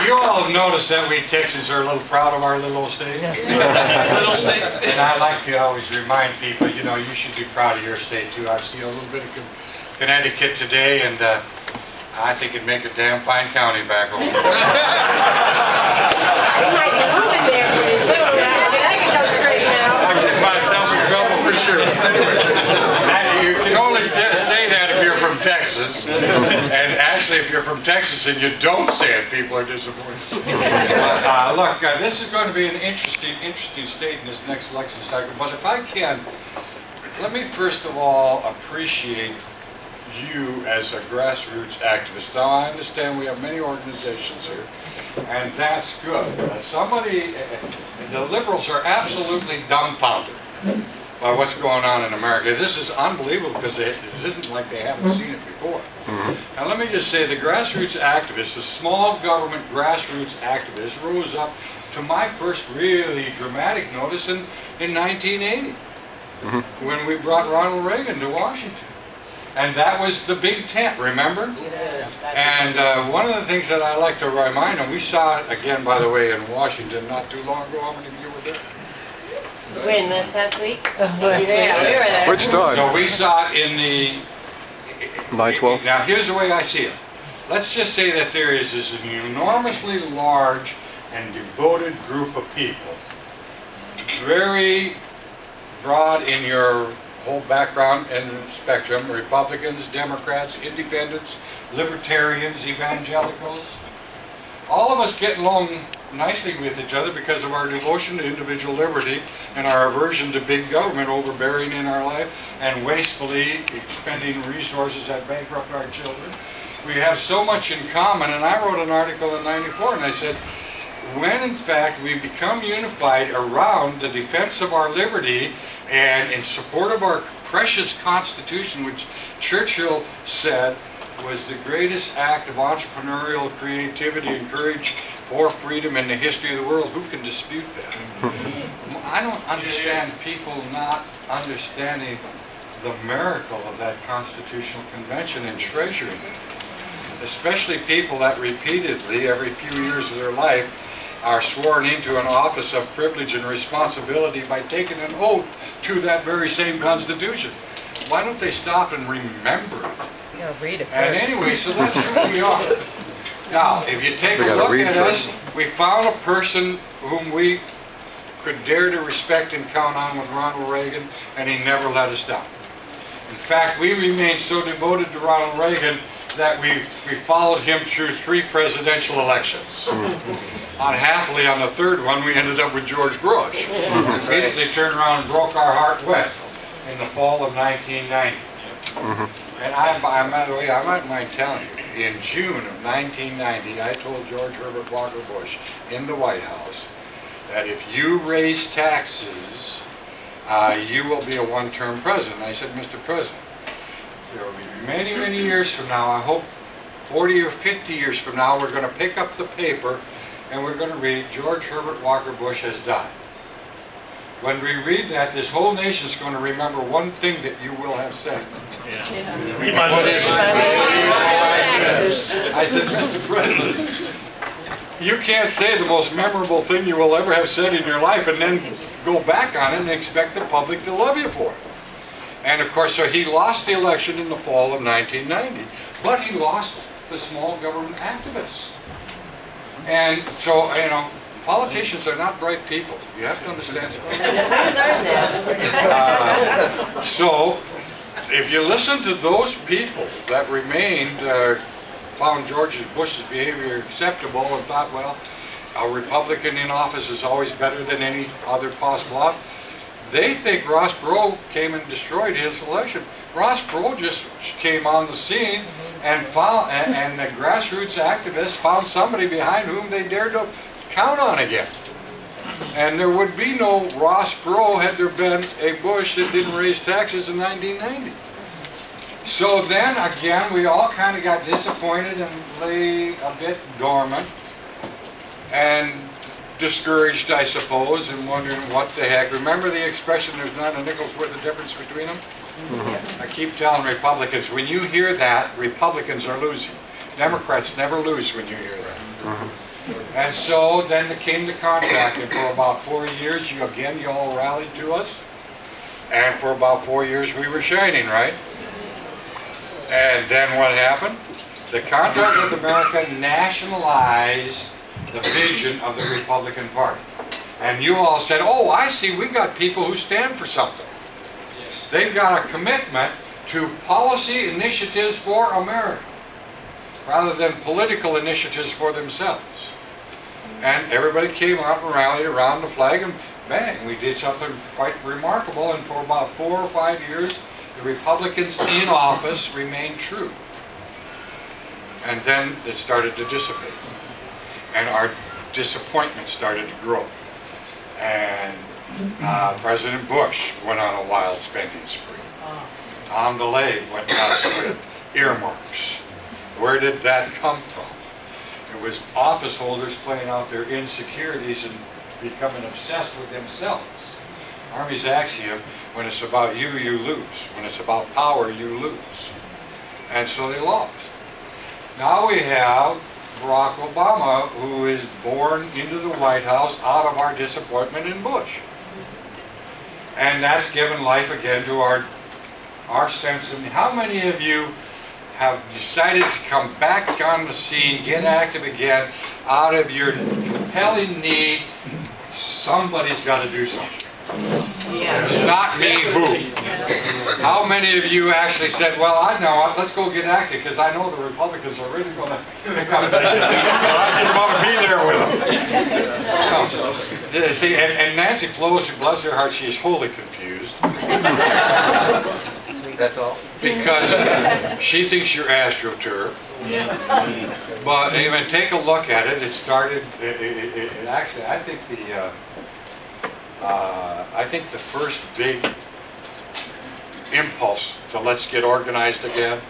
You all have noticed that we Texans are a little proud of our little state. Little state. And I like to always remind people, you know, you should be proud of your state too. I've seen a little bit of Connecticut today, and I think it'd make a damn fine county back home. We might be moving there pretty soon. I can go straight now. I'll get myself in trouble for sure. You can only say that if you're from Texas. And actually, if you're from Texas and you don't say it, people are disappointed. But, look, this is going to be an interesting state in this next election cycle. But if I can, let me first of all appreciate you as a grassroots activist. Now, I understand we have many organizations here, and that's good. The liberals are absolutely dumbfounded by what's going on in America. This is unbelievable because this isn't like they haven't seen it before. Now, let me just say, the grassroots activists, the small government grassroots activists, rose up to my first really dramatic notice in 1980, when we brought Ronald Reagan to Washington. And that was the big tent, remember? Yeah. And one of the things that I like to remind them, we saw it again, by the way, in Washington not too long ago. How many of you were there? When, this past week? Last Yeah, we were there. Which time? So we saw it in the... 9/12? Now here's the way I see it. Let's just say that there is this enormously large and devoted group of people, very broad in your whole background and spectrum, Republicans, Democrats, Independents, Libertarians, Evangelicals. All of us get along nicely with each other because of our devotion to individual liberty and our aversion to big government overbearing in our life and wastefully expending resources that bankrupt our children. We have so much in common, and I wrote an article in '94 and I said, when in fact we become unified around the defense of our liberty and in support of our precious Constitution, which Churchill said was the greatest act of entrepreneurial creativity and courage for freedom in the history of the world, who can dispute that? I don't understand people not understanding the miracle of that Constitutional Convention and treasuring it. Especially people that repeatedly, every few years of their life, are sworn into an office of privilege and responsibility by taking an oath to that very same Constitution. Why don't they stop and remember it? Yeah, read it first. And anyway, so that's who we are. Now, if you take a look at us, we found a person whom we could dare to respect and count on with Ronald Reagan, and he never let us down. In fact, we remained so devoted to Ronald Reagan that we followed him through 3 presidential elections. Unhappily, on the third one, we ended up with George Bush. Immediately turned around and broke our heart wet in the fall of 1990. And by the way, I might mind telling you, in June of 1990, I told George Herbert Walker Bush in the White House that if you raise taxes, you will be a one-term president. I said, Mr. President, there will be many, many years from now, I hope 40 or 50 years from now, we're going to pick up the paper and we're going to read George Herbert Walker Bush has died. When we read that, this whole nation is going to remember one thing that you will have said. What is it? I said, Mr. President, you can't say the most memorable thing you will ever have said in your life and then go back on it and expect the public to love you for it. And of course, so he lost the election in the fall of 1990, but he lost the small government activists. And so, you know, politicians are not bright people. You have to understand that. So, if you listen to those people that remained, found George Bush's behavior acceptable and thought, well, a Republican in office is always better than any other possible office, they think Ross Perot came and destroyed his election. Ross Perot just came on the scene and found, and the grassroots activists found somebody behind whom they dared to count on again. And there would be no Ross Perot had there been a Bush that didn't raise taxes in 1990. So then again, we all kind of got disappointed and lay a bit dormant and discouraged, I suppose, and wondering what the heck. Remember the expression, there's not a nickel's worth of difference between them? I keep telling Republicans, when you hear that, Republicans are losing. Democrats never lose when you hear that. And so then came the contract, and for about 4 years, you all rallied to us. And for about 4 years, we were shining, right? And then what happened? The contract with America nationalized the vision of the Republican Party. And you all said, oh, I see, we got people who stand for something. Yes. They've got a commitment to policy initiatives for America, rather than political initiatives for themselves. And everybody came out and rallied around the flag, and bang, we did something quite remarkable. And for about 4 or 5 years, the Republicans in office remained true. And then it started to dissipate. And our disappointment started to grow. And President Bush went on a wild spending spree. Tom DeLay went nuts with earmarks. Where did that come from? It was office holders playing out their insecurities and becoming obsessed with themselves. Army's axiom, when it's about you, you lose. When it's about power, you lose. And so they lost. Now we have Barack Obama, who is born into the White House out of our disappointment in Bush. And that's given life again to our sense of, how many of you have decided to come back on the scene, get active again, out of your compelling need, somebody's got to do something. Yeah. It's not me who. How many of you actually said, well, I know, let's go get active because I know the Republicans are really going to pick up. I just want to be there with them. No. See, and Nancy Pelosi, bless her heart, she is wholly confused. That's all? Because she thinks you're AstroTurf. But even take a look at it, it started, it actually, I think the first big impulse to let's get organized again,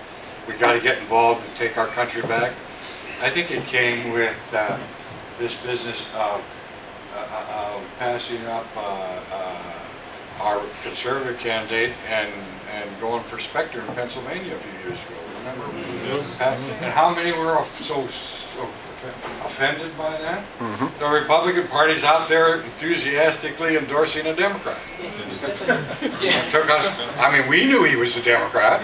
we got to get involved and take our country back. I think it came with this business of passing up our conservative candidate and going for Specter in Pennsylvania a few years ago. Remember? And how many were so offended by that? The Republican Party's out there enthusiastically endorsing a Democrat. It took us, I mean, we knew he was a Democrat.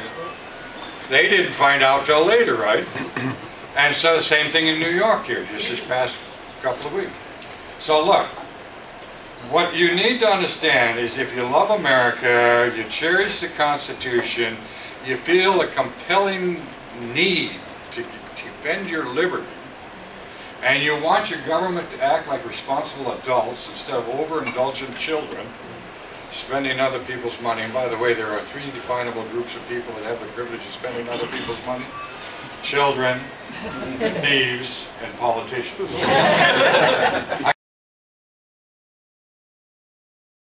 They didn't find out till later, right? And so the same thing in New York here, just this past couple of weeks. So look, what you need to understand is if you love America, you cherish the Constitution, you feel a compelling need to defend your liberty, and you want your government to act like responsible adults instead of overindulgent children spending other people's money. And by the way, there are 3 definable groups of people that have the privilege of spending other people's money: children, thieves, and politicians.